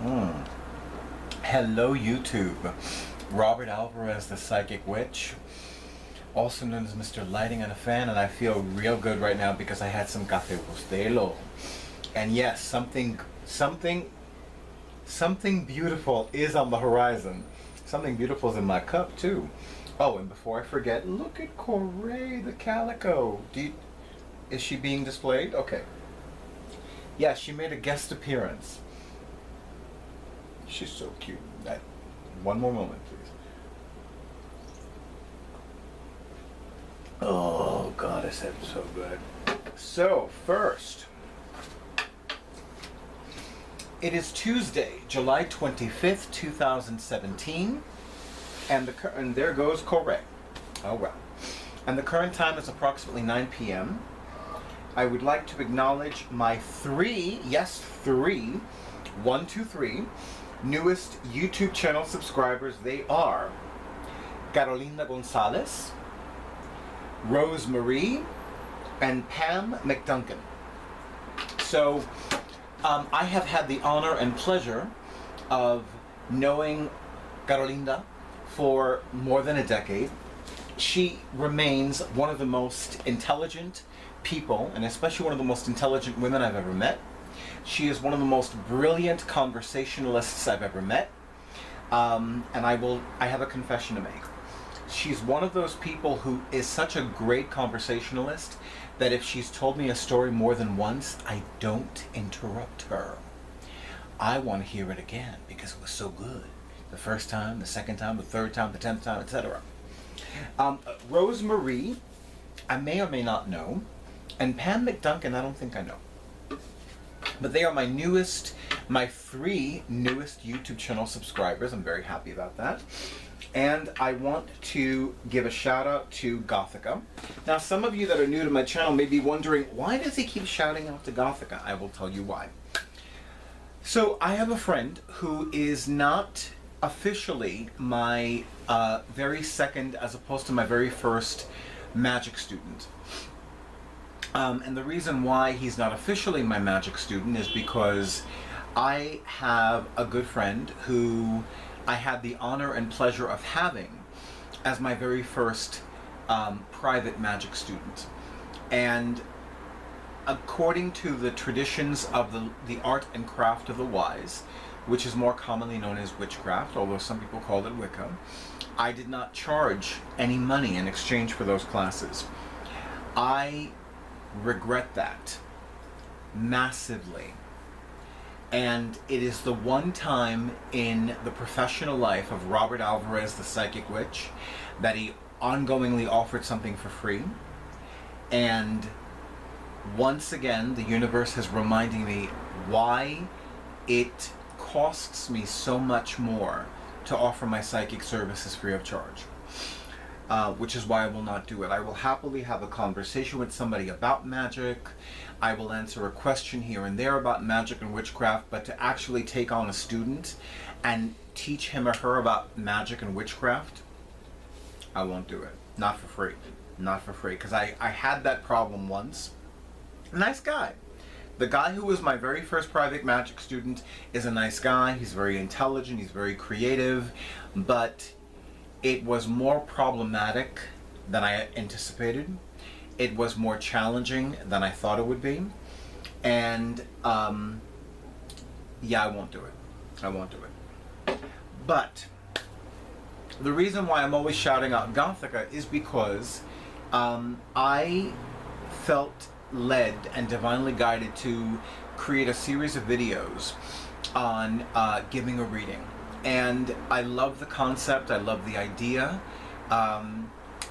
Mm. Hello YouTube. Robert Alvarez, the Psychic Witch, also known as Mr. Lighting and a Fan, and I feel real good right now because I had some Café Bustelo. And yes, something beautiful is on the horizon. Something beautiful is in my cup too. Oh, and before I forget, look at Corey the calico. Is she being displayed? Okay. Yeah, she made a guest appearance. She's so cute. One more moment, please. Oh, God, is that so good. So, first, it is Tuesday, July 25th, 2017, and there goes Correct. Oh, well. And the current time is approximately 9 p.m. I would like to acknowledge my three, one, two, three, newest YouTube channel subscribers. They are Carolina Gonzalez, Rose Marie, and Pam McDuncan. So I have had the honor and pleasure of knowing Carolina for more than a decade. She remains one of the most intelligent people, and especially one of the most intelligent women I've ever met. She is one of the most brilliant conversationalists I've ever met. And I have a confession to make. She's one of those people who is such a great conversationalist that if she's told me a story more than once, I don't interrupt her. I want to hear it again because it was so good. The first time, the second time, the third time, the 10th time, etc. Rose Marie, I may or may not know, and Pam McDuncan, I don't think I know. But they are my three newest YouTube channel subscribers. I'm very happy about that. And I want to give a shout out to Gothica. Now, some of you that are new to my channel may be wondering, why does he keep shouting out to Gothica? I will tell you why. So I have a friend who is not officially my very second, as opposed to my very first magic student. And the reason why he's not officially my magic student is because I have a good friend who I had the honor and pleasure of having as my very first private magic student. And according to the traditions of the art and craft of the wise, which is more commonly known as witchcraft, although some people call it Wicca, I did not charge any money in exchange for those classes. I regret that massively. And it is the one time in the professional life of Robert Alvarez, the Psychic Witch, that he ongoingly offered something for free. And once again, the universe is reminding me why it costs me so much more to offer my psychic services free of charge. Which is why I will not do it. I will happily have a conversation with somebody about magic. I will answer a question here and there about magic and witchcraft, but to actually take on a student and teach him or her about magic and witchcraft, I won't do it. Not for free. Not for free. Because I had that problem once. Nice guy. The guy who was my very first private magic student is a nice guy. He's very intelligent. He's very creative. But it was more problematic than I anticipated. It was more challenging than I thought it would be. And yeah, I won't do it. I won't do it. But the reason why I'm always shouting out Gothica is because I felt led and divinely guided to create a series of videos on giving a reading. And I love the concept, I love the idea.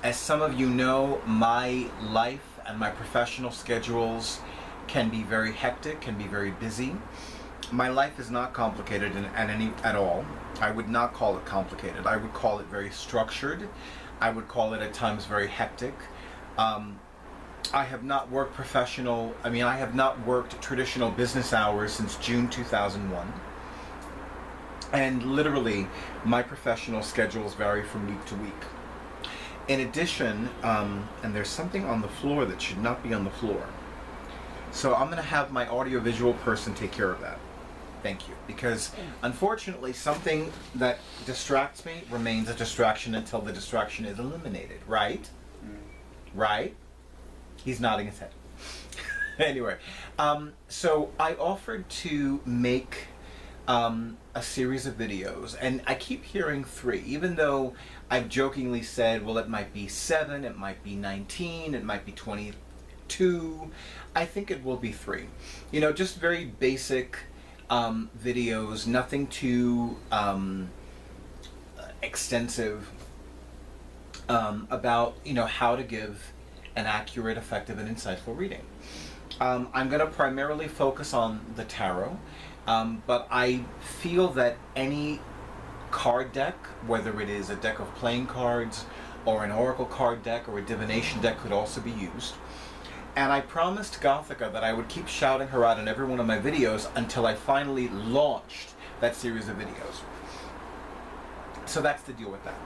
As some of you know, my life and my professional schedules can be very hectic, can be very busy. My life is not complicated at all. I would not call it complicated. I would call it very structured. I would call it at times very hectic. I have not worked I have not worked traditional business hours since June 2001. And literally, my professional schedules vary from week to week. In addition, and there's something on the floor that should not be on the floor. So I'm going to have my audiovisual person take care of that. Thank you. Because unfortunately, something that distracts me remains a distraction until the distraction is eliminated, right? Right? He's nodding his head. Anyway, so I offered to make a series of videos, and I keep hearing 3, even though I've jokingly said, well, it might be 7, it might be 19, it might be 22. I think it will be 3. You know, just very basic videos, nothing too extensive, about, you know, how to give an accurate, effective, and insightful reading. I'm going to primarily focus on the tarot, but I feel that any card deck, whether it is a deck of playing cards or an oracle card deck or a divination deck, could also be used. And I promised Gothica that I would keep shouting her out in every one of my videos until I finally launched that series of videos. So that's the deal with that.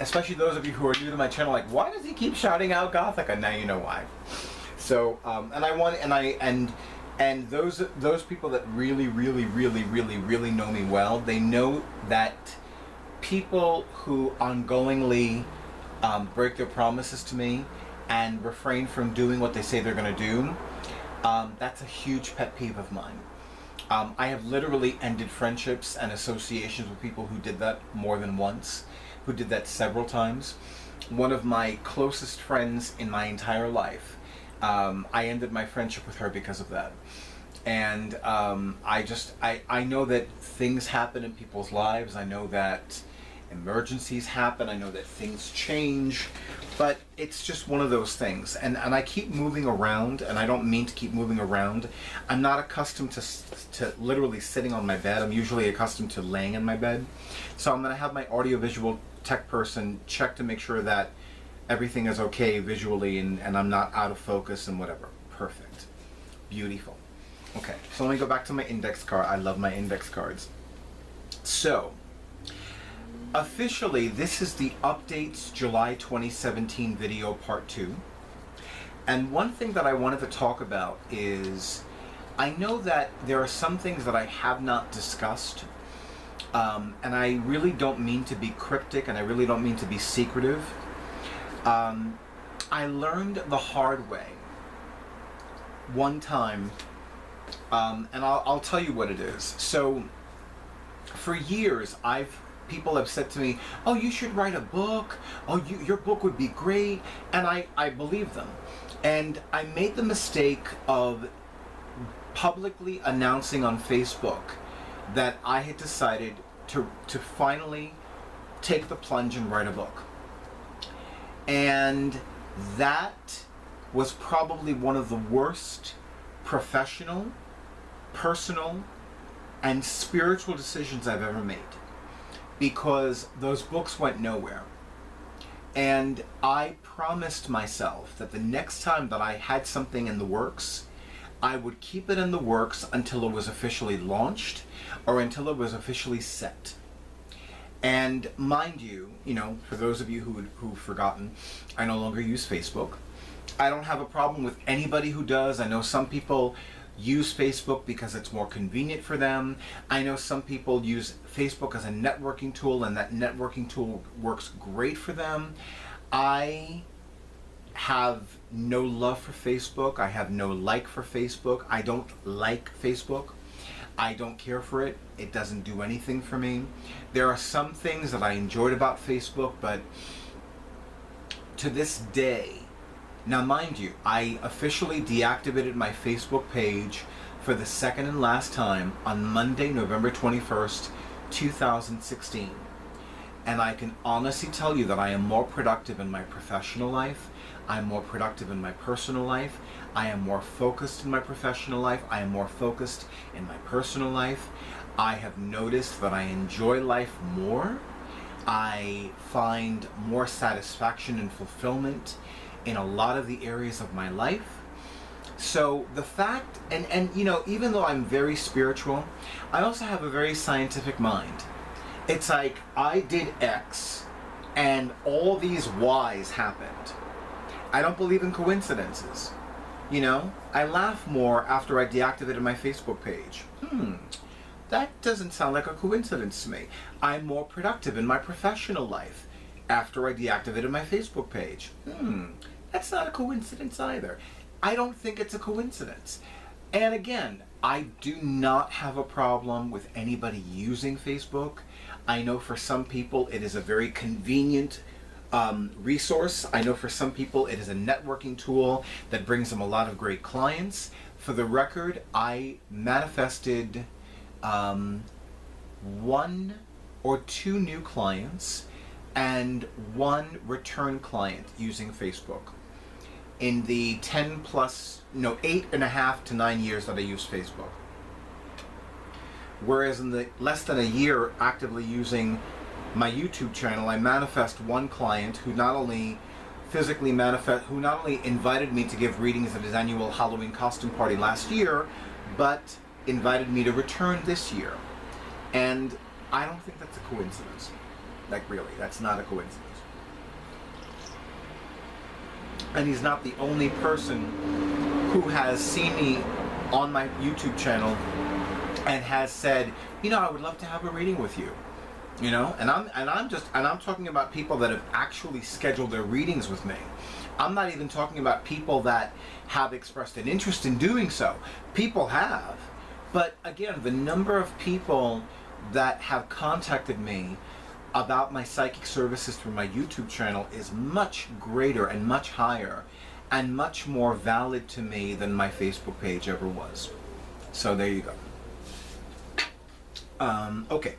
Especially those of you who are new to my channel, like, why does he keep shouting out Gothica? Now you know why. So, and those people that really know me well, they know that people who ongoingly break their promises to me and refrain from doing what they say they're going to do, that's a huge pet peeve of mine. I have literally ended friendships and associations with people who did that more than once, who did that several times. One of my closest friends in my entire life, I ended my friendship with her because of that. And I know that things happen in people's lives. I know that emergencies happen. I know that things change. But it's just one of those things. And I keep moving around, and I don't mean to keep moving around. I'm not accustomed to literally sitting on my bed. I'm usually accustomed to laying in my bed. So I'm going to have my audiovisual tech person check to make sure that everything is okay visually and I'm not out of focus and whatever. Perfect. Beautiful. Okay, so let me go back to my index card. I love my index cards. So, officially, this is the Updates July 2017 video part 2. And one thing that I wanted to talk about is, I know that there are some things that I have not discussed, and I really don't mean to be cryptic, and I really don't mean to be secretive. I learned the hard way one time, and I'll tell you what it is. So, for years, people have said to me, oh, you should write a book, oh, your book would be great, and I believe them. And I made the mistake of publicly announcing on Facebook that I had decided to finally take the plunge and write a book. And that was probably one of the worst professional, personal, and spiritual decisions I've ever made, because those books went nowhere. And I promised myself that the next time that I had something in the works, I would keep it in the works until it was officially launched or until it was officially set. And mind you, for those of you who've forgotten, I no longer use Facebook. I don't have a problem with anybody who does. I know some people use Facebook because it's more convenient for them. I know some people use Facebook as a networking tool, and that networking tool works great for them. I have no love for Facebook. I have no like for Facebook. I don't like Facebook. I don't care for it. It doesn't do anything for me. There are some things that I enjoyed about Facebook, but to this day, now mind you, I officially deactivated my Facebook page for the second and last time on Monday, November 21st, 2016. And I can honestly tell you that I am more productive in my professional life. I'm more productive in my personal life. I am more focused in my professional life. I am more focused in my personal life. I have noticed that I enjoy life more. I find more satisfaction and fulfillment in a lot of the areas of my life. So the fact, and even though I'm very spiritual, I also have a very scientific mind. It's like, I did X and all these Y's happened. I don't believe in coincidences. You know, I laugh more after I deactivated my Facebook page. That doesn't sound like a coincidence to me. I'm more productive in my professional life after I deactivated my Facebook page. That's not a coincidence either. I don't think it's a coincidence. And again, I do not have a problem with anybody using Facebook. I know for some people it is a very convenient resource. I know for some people it is a networking tool that brings them a lot of great clients. For the record, I manifested 1 or 2 new clients and 1 return client using Facebook in the 8.5 to 9 years that I used Facebook. Whereas in the less than a year actively using my YouTube channel, I manifest 1 client who not only invited me to give readings at his annual Halloween costume party last year, but invited me to return this year. And I don't think that's a coincidence. Like, really, that's not a coincidence. And he's not the only person who has seen me on my YouTube channel and has said, you know, I would love to have a reading with you. You know, and I'm talking about people that have actually scheduled their readings with me. I'm not even talking about people that have expressed an interest in doing so. People have, but again, the number of people that have contacted me about my psychic services through my YouTube channel is much greater and much higher and much more valid to me than my Facebook page ever was. So there you go. Okay.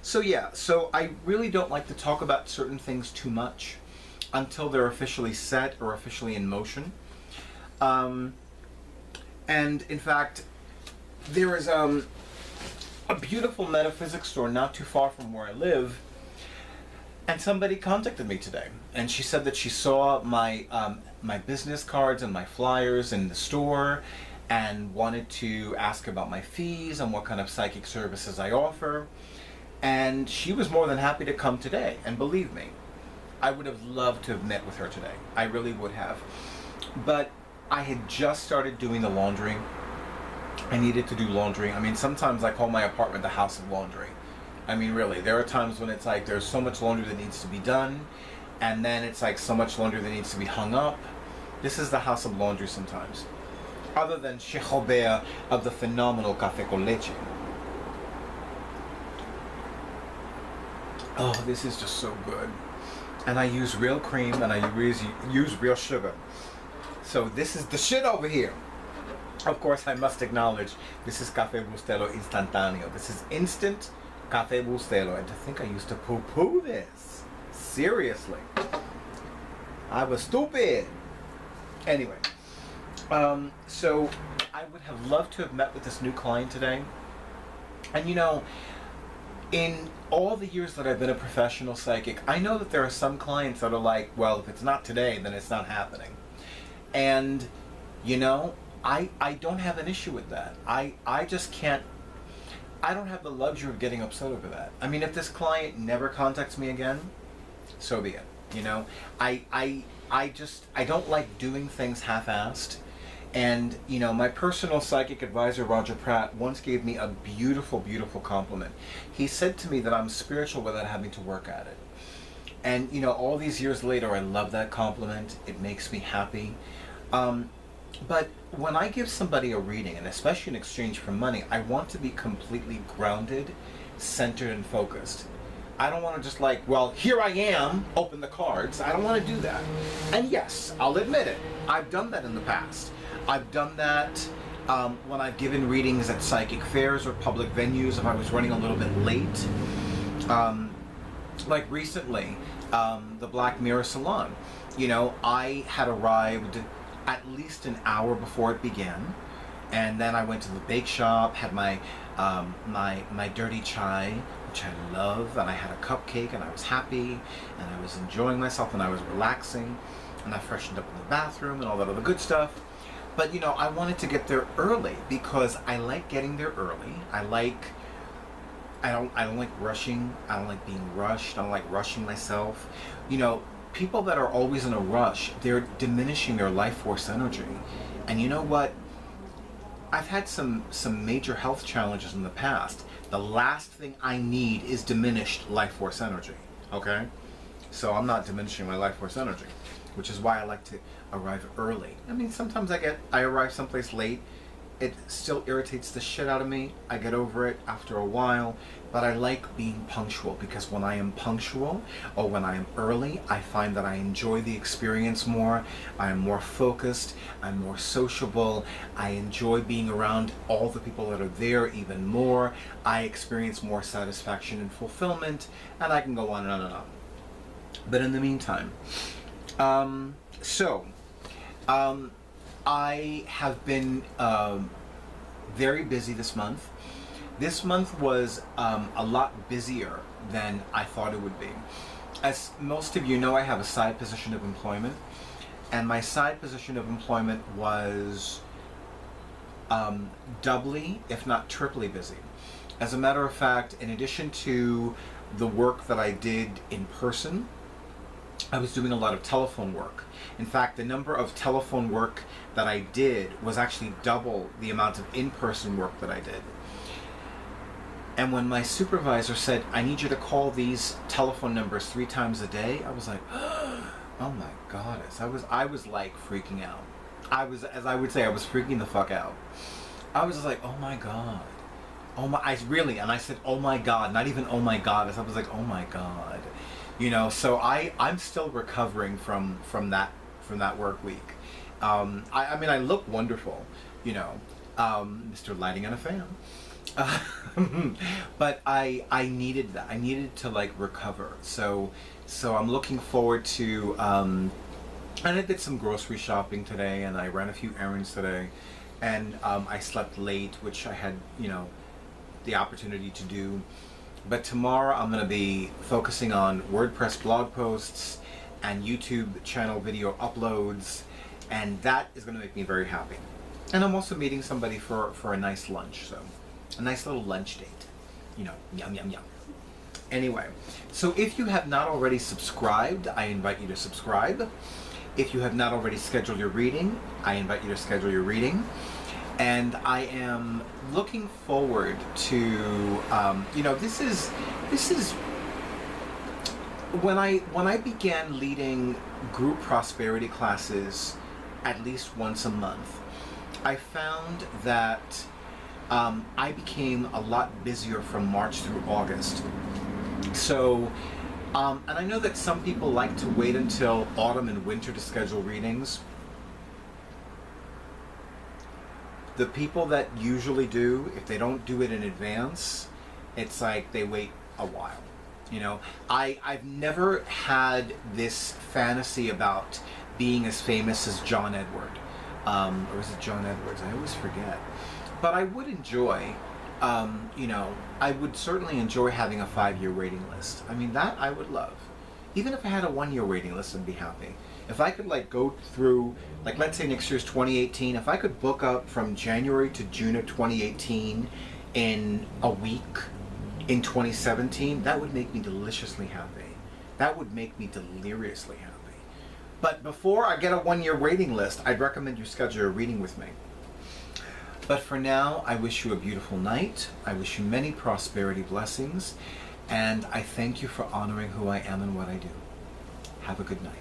So yeah, so I really don't like to talk about certain things too much until they're officially set or officially in motion. And in fact, there is a beautiful metaphysics store not too far from where I live, and somebody contacted me today, and she said that she saw my my business cards and my flyers in the store and wanted to ask about my fees and what kind of psychic services I offer. And she was more than happy to come today. And believe me, I would have loved to have met with her today. I really would have. But I had just started doing the laundry. I needed to do laundry. I mean, sometimes I call my apartment the house of laundry. I mean, really, there are times when it's like there's so much laundry that needs to be done, and then it's like so much laundry that needs to be hung up. This is the house of laundry sometimes. Other than Cheikh Robert of the phenomenal Café con Leche. Oh, this is just so good. And I use real cream and I use real sugar. So this is the shit over here. Of course, I must acknowledge this is Café Bustelo Instantáneo. This is instant Café Bustelo. And to think I used to poo-poo this. Seriously. I was stupid. Anyway. So I would have loved to have met with this new client today. And you know, in all the years that I've been a professional psychic, I know that there are some clients that are like, well, if it's not today, then it's not happening. And, you know, I don't have an issue with that. I just can't, I don't have the luxury of getting upset over that. I mean, if this client never contacts me again, so be it. You know, I don't like doing things half-assed. And, you know, my personal psychic advisor, Roger Pratt, once gave me a beautiful, beautiful compliment. He said to me that I'm spiritual without having to work at it. And, you know, all these years later, I love that compliment. It makes me happy. But when I give somebody a reading, and especially in exchange for money, I want to be completely grounded, centered, and focused. I don't want to just like, well, here I am, open the cards. I don't want to do that. And yes, I'll admit it. I've done that in the past. I've done that when I've given readings at psychic fairs or public venues if I was running a little bit late. Like recently, the Black Mirror Salon. You know, I had arrived at least an hour before it began. And then I went to the bake shop, had my my dirty chai, which I love, and I had a cupcake, and I was happy, and I was enjoying myself, and I was relaxing, and I freshened up in the bathroom and all that other good stuff. But you know, I wanted to get there early because I like getting there early. I don't like rushing. I don't like being rushed. I don't like rushing myself. You know, people that are always in a rush, they're diminishing their life force energy. And you know what? I've had some major health challenges in the past. The last thing I need is diminished life force energy, okay? So I'm not diminishing my life force energy, which is why I like to arrive early. I mean, sometimes I arrive someplace late. It still irritates the shit out of me. I get over it after a while, but I like being punctual, because when I am punctual or when I am early, I find that I enjoy the experience more. I am more focused. I'm more sociable. I enjoy being around all the people that are there even more. I experience more satisfaction and fulfillment, and I can go on and on and on. But in the meantime, I have been very busy this month. This month was a lot busier than I thought it would be. As most of you know, I have a side position of employment, and my side position of employment was doubly, if not triply busy. As a matter of fact, in addition to the work that I did in person, I was doing a lot of telephone work. In fact, the number of telephone work that I did was actually double the amount of in-person work that I did. And when my supervisor said, I need you to call these telephone numbers 3 times a day, I was like, oh my goddess. I was like freaking out. As I would say, I was freaking the fuck out. I was like, oh my God. Oh my, and I said, oh my God, not even oh my goddess. I was like, oh my God. You know, so I'm still recovering from that work week. I mean, I look wonderful, you know, Mr. Lighting and a Fan. But I needed that. I needed to like recover. So I'm looking forward to, and I did some grocery shopping today, and I ran a few errands today, and I slept late, which I had, you know, the opportunity to do. But tomorrow I'm going to be focusing on WordPress blog posts and YouTube channel video uploads, and that is going to make me very happy. And I'm also meeting somebody for a nice lunch, so a nice little lunch date. You know, yum, yum, yum. Anyway, so if you have not already subscribed, I invite you to subscribe. If you have not already scheduled your reading, I invite you to schedule your reading. And I am looking forward to, you know, this is when I began leading group prosperity classes at least once a month, I found that I became a lot busier from March through August. So, and I know that some people like to wait until autumn and winter to schedule readings. The people that usually do, if they don't do it in advance, it's like they wait a while. You know, I've never had this fantasy about being as famous as John Edward. Or is it John Edwards? I always forget. But I would enjoy, you know, I would certainly enjoy having a 5-year waiting list. I mean, that I would love. Even if I had a 1-year waiting list, I'd be happy. If I could like go through, like let's say next year's 2018, if I could book up from January to June of 2018 in a week in 2017, that would make me deliciously happy. That would make me deliriously happy. But before I get a 1-year waiting list, I'd recommend you schedule a reading with me. But for now, I wish you a beautiful night. I wish you many prosperity blessings. And I thank you for honoring who I am and what I do. Have a good night.